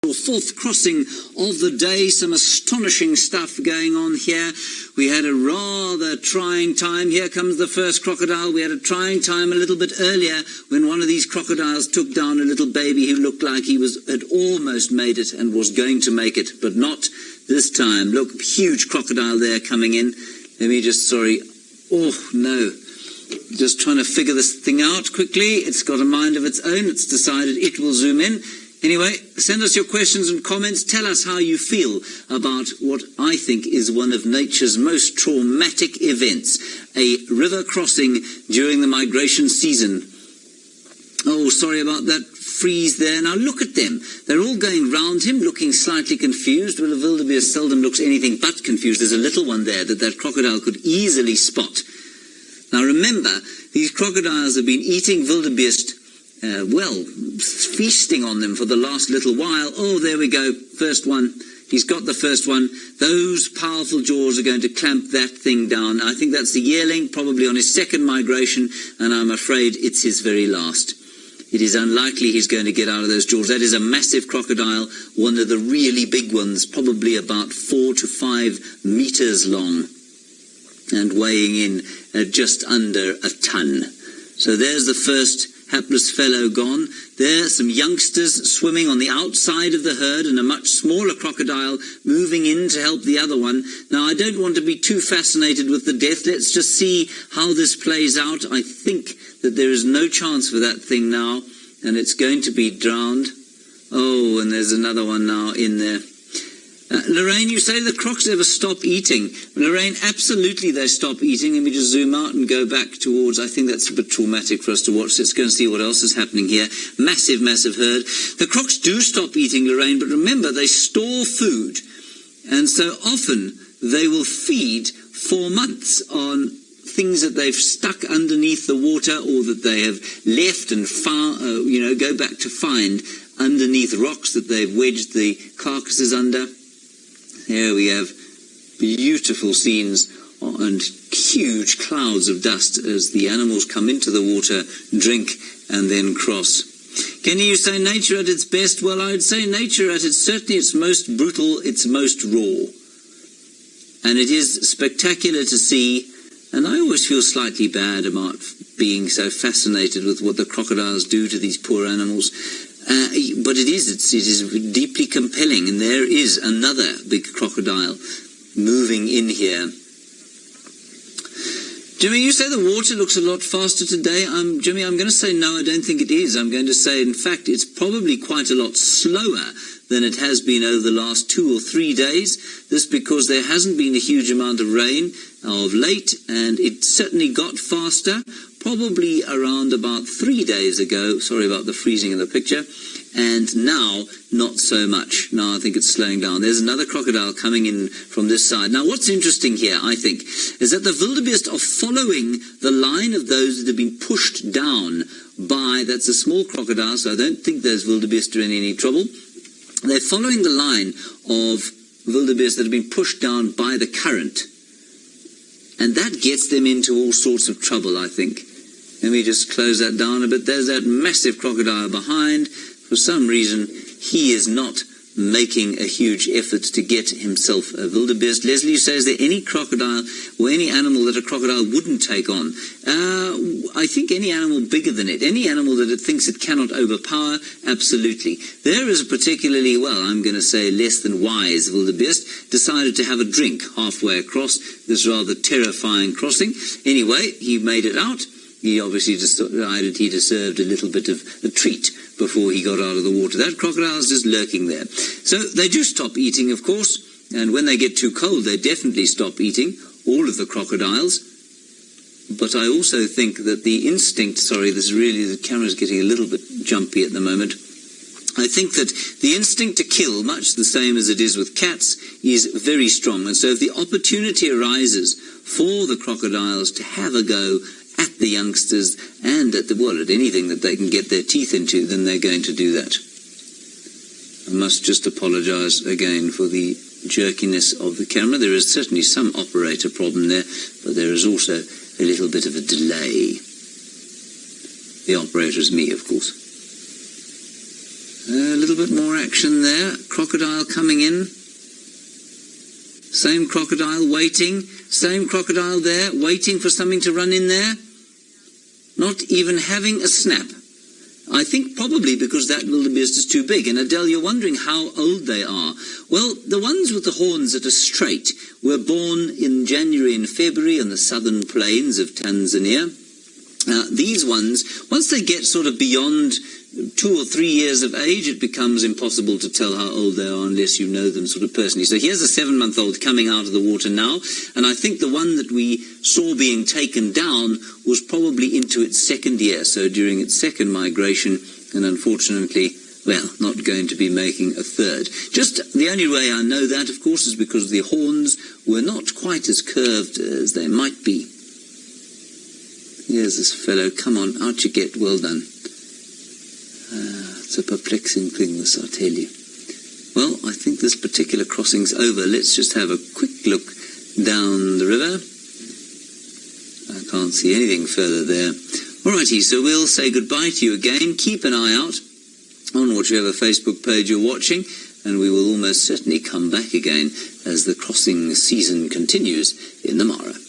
Fourth crossing of the day, some astonishing stuff going on here. We had a rather trying time. Here comes the first crocodile. We had a trying time a little bit earlier when one of these crocodiles took down a little baby who looked like he had almost made it and was going to make it, but not this time. Look, huge crocodile there coming in. Let me just, oh no. Just trying to figure this thing out quickly. It's got a mind of its own. It's decided it will zoom in. Anyway, send us your questions and comments. Tell us how you feel about what I think is one of nature's most traumatic events, a river crossing during the migration season. Oh, sorry about that freeze there. Now look at them. They're all going round him, looking slightly confused. Well, a wildebeest seldom looks anything but confused. There's a little one there that crocodile could easily spot. Now remember, these crocodiles have been eating wildebeest feasting on them for the last little while. Oh, there we go. First one. He's got the first one. Those powerful jaws are going to clamp that thing down. I think that's the yearling, probably on his second migration, and I'm afraid it's his very last. It is unlikely he's going to get out of those jaws. That is a massive crocodile, one of the really big ones, probably about 4 to 5 meters long and weighing in at just under a ton. So there's the first hapless fellow gone. There, some youngsters swimming on the outside of the herd and a much smaller crocodile moving in to help the other one. Now, I don't want to be too fascinated with the death. Let's just see how this plays out. I think that there is no chance for that thing now, and it's going to be drowned. Oh, and there's another one now in there. Lorraine, you say the crocs ever stop eating. Lorraine, absolutely they stop eating. Let me just zoom out and go back towards, I think that's a bit traumatic for us to watch. Let's go and see what else is happening here. Massive, massive herd. The crocs do stop eating, Lorraine, but remember, they store food. And so often they will feed for months on things that they've stuck underneath the water or that they have left and found, go back to find underneath rocks that they've wedged the carcasses under. Here we have beautiful scenes and huge clouds of dust as the animals come into the water, drink, and then cross. Can you say nature at its best? Well, I would say nature at its most brutal, its most raw. And it is spectacular to see, and I always feel slightly bad about being so fascinated with what the crocodiles do to these poor animals. But it is deeply compelling, and there is another big crocodile moving in here. Jimmy, you say the water looks a lot faster today. Jimmy, I'm going to say no, I don't think it is. I'm going to say, in fact, it's probably quite a lot slower than it has been over the last 2 or 3 days. This because there hasn't been a huge amount of rain of late, and it certainly got faster, probably around about 3 days ago. Sorry about the freezing of the picture. And now, not so much. Now I think it's slowing down. There's another crocodile coming in from this side. Now what's interesting here, I think, is that the wildebeest are following the line of those that have been pushed down by, that's a small crocodile, so I don't think those wildebeest are in any trouble. They're following the line of wildebeest that have been pushed down by the current. And that gets them into all sorts of trouble, I think. Let me just close that down a bit. There's that massive crocodile behind. For some reason, he is not making a huge effort to get himself a wildebeest. Leslie, you say, is there any crocodile or any animal that a crocodile wouldn't take on? I think any animal bigger than it, any animal that it thinks it cannot overpower, absolutely. There is a particularly, I'm going to say less than wise wildebeest, decided to have a drink halfway across this rather terrifying crossing. Anyway, he made it out. He obviously decided he deserved a little bit of a treat before he got out of the water. That crocodile is just lurking there. So they do stop eating, of course, and when they get too cold, they definitely stop eating, all of the crocodiles. But I also think that the instinct, the camera's getting a little bit jumpy at the moment. I think that the instinct to kill, much the same as it is with cats, is very strong. And so if the opportunity arises for the crocodiles to have a go at the youngsters and at anything that they can get their teeth into, then they're going to do that. I must just apologize again for the jerkiness of the camera. There is certainly some operator problem there, but there is also a little bit of a delay. The operator is me, of course. A little little bit more action there. Crocodile coming in. Same crocodile waiting. Same crocodile there, waiting for something to run in there. Not even having a snap. I think probably because that wildebeest is too big. And Adele, you're wondering how old they are. Well, the ones with the horns that are straight were born in January and February on the southern plains of Tanzania. These ones, once they get sort of beyond 2 or 3 years of age, it becomes impossible to tell how old they are unless you know them sort of personally. So here's a 7-month-old coming out of the water now, and I think the one that we saw being taken down was probably into its 2nd year, so during its 2nd migration, and unfortunately, well, not going to be making a 3rd. Just the only way I know that, of course, is because the horns were not quite as curved as they might be. Here's this fellow. Come on, out you get. Well done. It's a perplexing thing, this, I tell you. Well, I think this particular crossing's over. Let's just have a quick look down the river. I can't see anything further there. Alrighty, so we'll say goodbye to you again. Keep an eye out on whichever Facebook page you're watching, and we will almost certainly come back again as the crossing season continues in the Mara.